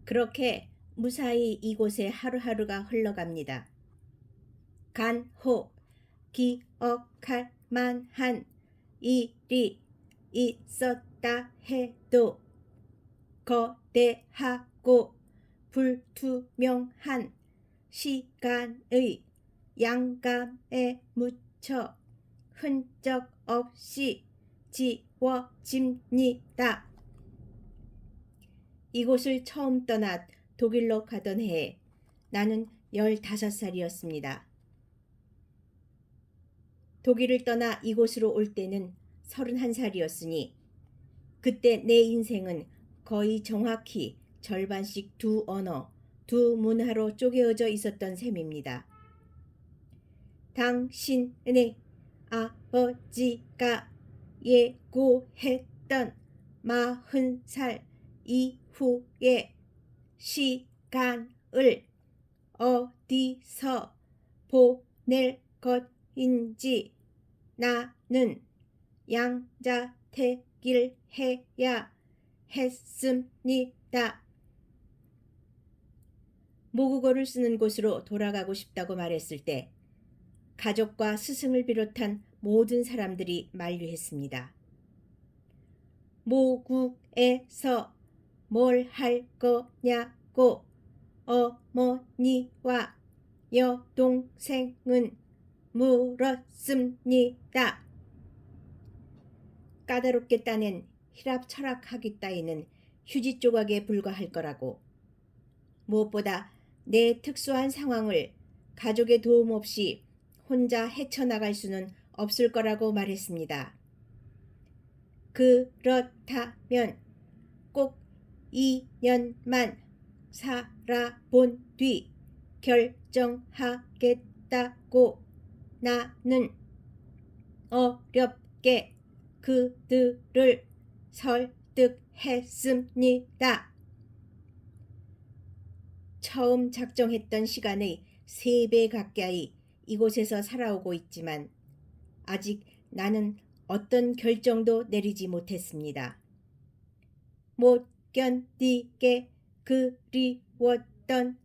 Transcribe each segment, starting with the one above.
그렇게 무사히 이곳에 하루하루가 흘러갑니다. 간혹 기억할 만한 일이 있었다 해도 거대하고 불투명한 시간의 양감에 묻혀 흔적 없이 지워집니다. 이곳을 처음 떠나 독일로 가던 해에 나는 15살이었습니다. 독일을 떠나 이곳으로 올 때는 31살이었으니 그때 내 인생은 거의 정확히 절반씩 두 언어, 두 문화로 쪼개어져 있었던 셈입니다. 당신의 아버지가 예고했던 40살 이후의 시간을 어디서 보낼 것인지 나는 양자택일 해야 했습니다. 모국어를 쓰는 곳으로 돌아가고 싶다고 말했을 때 가족과 스승을 비롯한 모든 사람들이 만류했습니다. 모국에서 뭘 할 거냐고 어머니와 여동생은 물었습니다. 까다롭게 따낸 희랍철학하기 따위는 휴지 조각에 불과할 거라고, 무엇보다 내 특수한 상황을 가족의 도움 없이 혼자 헤쳐나갈 수는 없을 거라고 말했습니다. 그렇다면 꼭 2년만 살아본 뒤 결정하겠다고 나는 어렵게 그들을 설득했습니다. 처음 작정했던 시간의 3배 가까이 이곳에서 살아오고 있지만 아직 나는 어떤 결정도 내리지 못했습니다. 못 견디게 그리웠던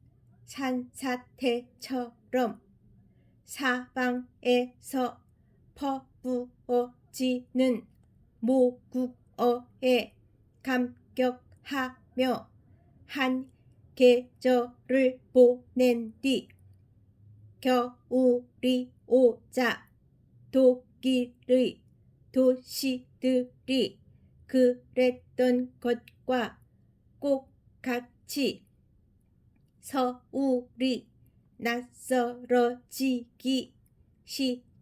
산사태처럼 사방에서 퍼부어지는 모국어에 감격하며 한 계절을 보낸 뒤 겨울이 오자 독일의 도시들이 그랬던 것과 똑같이 서울이 낯설어지기 시작했습니다.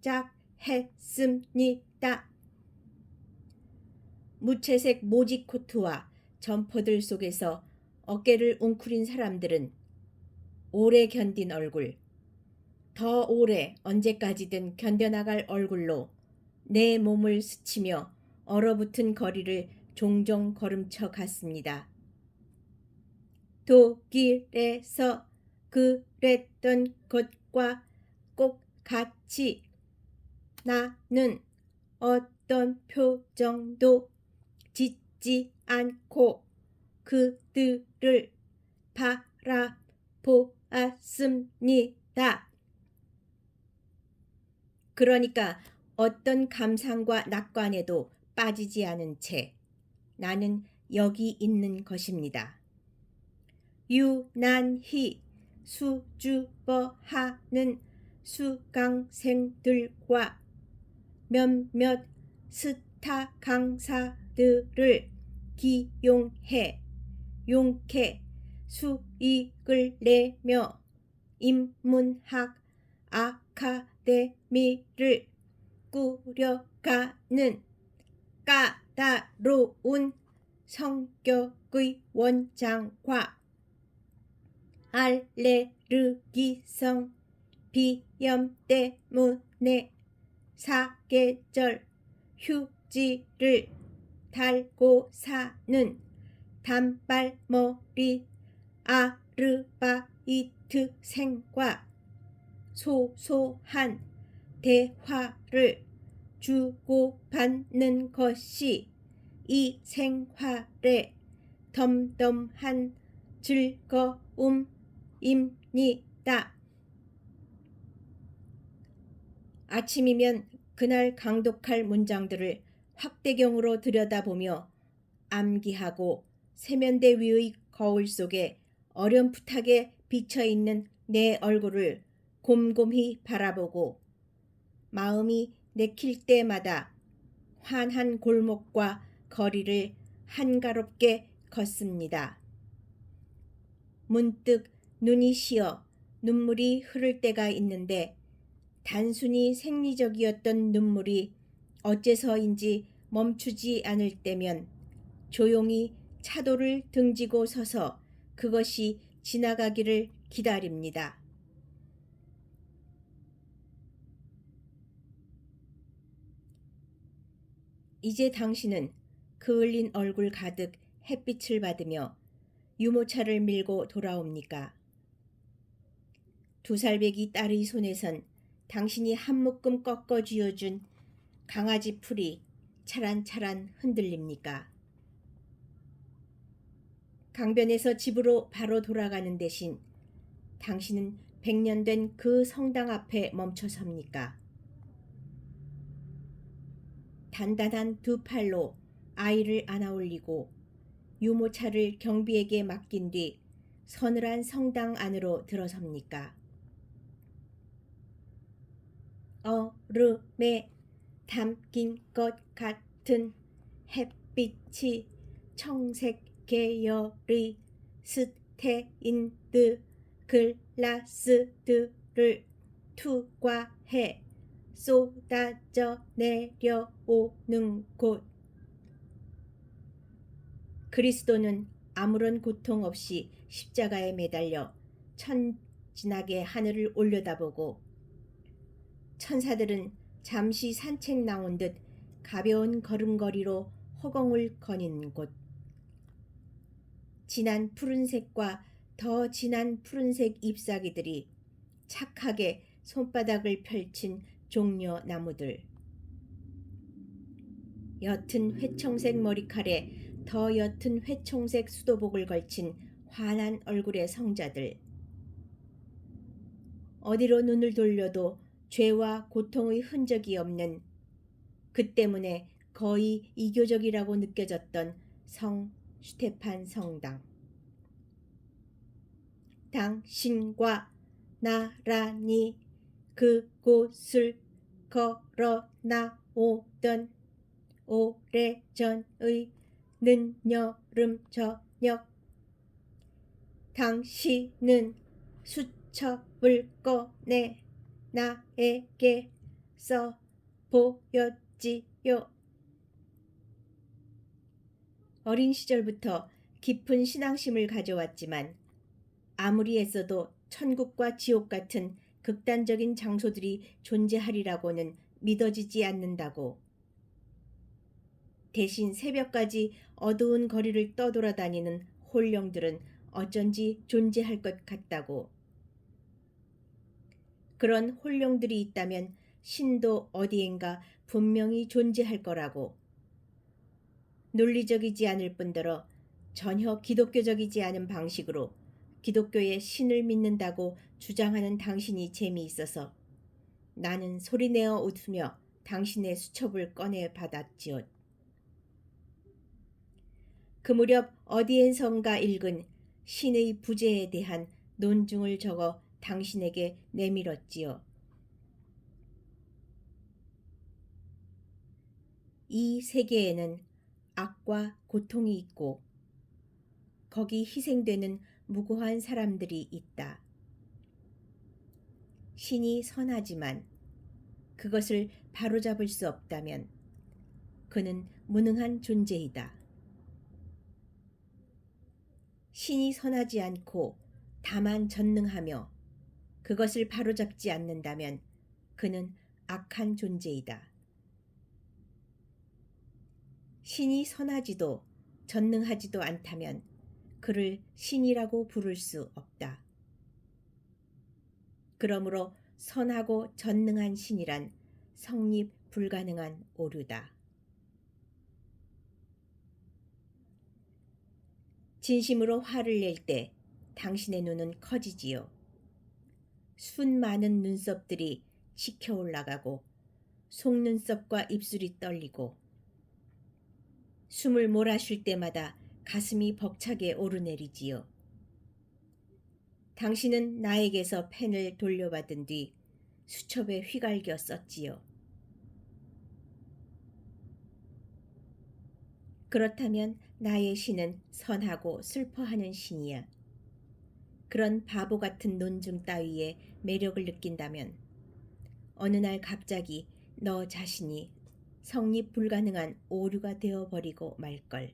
무채색 모지 코트와 점퍼들 속에서 어깨를 웅크린 사람들은 오래 견딘 얼굴, 더 오래 언제까지든 견뎌나갈 얼굴로 내 몸을 스치며 얼어붙은 거리를 종종 걸음쳐 갔습니다. 독일에서 그랬던 것과 똑같이 나는 어떤 표정도 짓지 않고 그들을 바라보았습니다. 그러니까 어떤 감상과 낙관에도 빠지지 않은 채 나는 여기 있는 것입니다. 유난히 수줍어하는 수강생들과 몇몇 스타 강사들을 기용해 용케 수익을 내며 인문학 아카데미를 꾸려가는 까다로운 성격의 원장과 알레르기성 비염 때문에 사계절 휴지를 달고 사는 단발머리 아르바이트생과 소소한 대화를 주고받는 것이 이 생활의 덤덤한 즐거움입니다. 아침이면 그날 강독할 문장들을 확대경으로 들여다보며 암기하고 세면대 위의 거울 속에 어렴풋하게 비쳐있는 내 얼굴을 곰곰이 바라보고 마음이 내킬 때마다 환한 골목과 거리를 한가롭게 걷습니다. 문득 눈이 시어 눈물이 흐를 때가 있는데 단순히 생리적이었던 눈물이 어째서인지 멈추지 않을 때면 조용히 차도를 등지고 서서 그것이 지나가기를 기다립니다. 이제 당신은 그을린 얼굴 가득 햇빛을 받으며 유모차를 밀고 돌아옵니까? 2살배기 딸의 손에선 당신이 한 묶음 꺾어 쥐어준 강아지 풀이 차란차란 흔들립니까? 강변에서 집으로 바로 돌아가는 대신 당신은 100년 된 그 성당 앞에 멈춰 섭니까? 단단한 2팔로 아이를 안아 올리고 유모차를 경비에게 맡긴 뒤 서늘한 성당 안으로 들어섭니까? 얼음에 담긴 것 같은 햇빛이 청색 계열의 스테인드 글라스들을 투과해 쏟아져 내려오는 곳. 그리스도는 아무런 고통 없이 십자가에 매달려 천진하게 하늘을 올려다보고 천사들은 잠시 산책 나온 듯 가벼운 걸음걸이로 허공을 거니는 곳. 진한 푸른색과 더 진한 푸른색 잎사귀들이 착하게 손바닥을 펼친 종려 나무들. 옅은 회청색 머리칼에 더 옅은 회청색 수도복을 걸친 환한 얼굴의 성자들. 어디로 눈을 돌려도 죄와 고통의 흔적이 없는, 그 때문에 거의 이교적이라고 느껴졌던 성 슈테판 성당. 당신과 나란히 그곳을 걸어 나오던 오래전의 늦여름 저녁. 당신은 수첩을 꺼내 나에게 써 보였지요. 어린 시절부터 깊은 신앙심을 가져왔지만 아무리 애써도 천국과 지옥 같은 극단적인 장소들이 존재하리라고는 믿어지지 않는다고. 대신 새벽까지 어두운 거리를 떠돌아다니는 홀령들은 어쩐지 존재할 것 같다고. 그런 홀령들이 있다면 신도 어디엔가 분명히 존재할 거라고. 논리적이지 않을 뿐더러 전혀 기독교적이지 않은 방식으로 기독교의 신을 믿는다고 주장하는 당신이 재미있어서 나는 소리내어 웃으며 당신의 수첩을 꺼내 받았지요. 그 무렵 어디엔선가 읽은 신의 부재에 대한 논중을 적어 당신에게 내밀었지요. 이 세계에는 악과 고통이 있고 거기 희생되는 무고한 사람들이 있다. 신이 선하지만 그것을 바로잡을 수 없다면 그는 무능한 존재이다. 신이 선하지 않고 다만 전능하며 그것을 바로잡지 않는다면 그는 악한 존재이다. 신이 선하지도 전능하지도 않다면 그를 신이라고 부를 수 없다. 그러므로 선하고 전능한 신이란 성립 불가능한 오류다. 진심으로 화를 낼 때 당신의 눈은 커지지요. 순 많은 눈썹들이 치켜 올라가고 속눈썹과 입술이 떨리고 숨을 몰아쉴 때마다 가슴이 벅차게 오르내리지요. 당신은 나에게서 펜을 돌려받은 뒤 수첩에 휘갈겨 썼지요. 그렇다면 나의 시는 선하고 슬퍼하는 신이야. 그런 바보 같은 논증 따위에 매력을 느낀다면 어느 날 갑자기 너 자신이 성립 불가능한 오류가 되어버리고 말걸.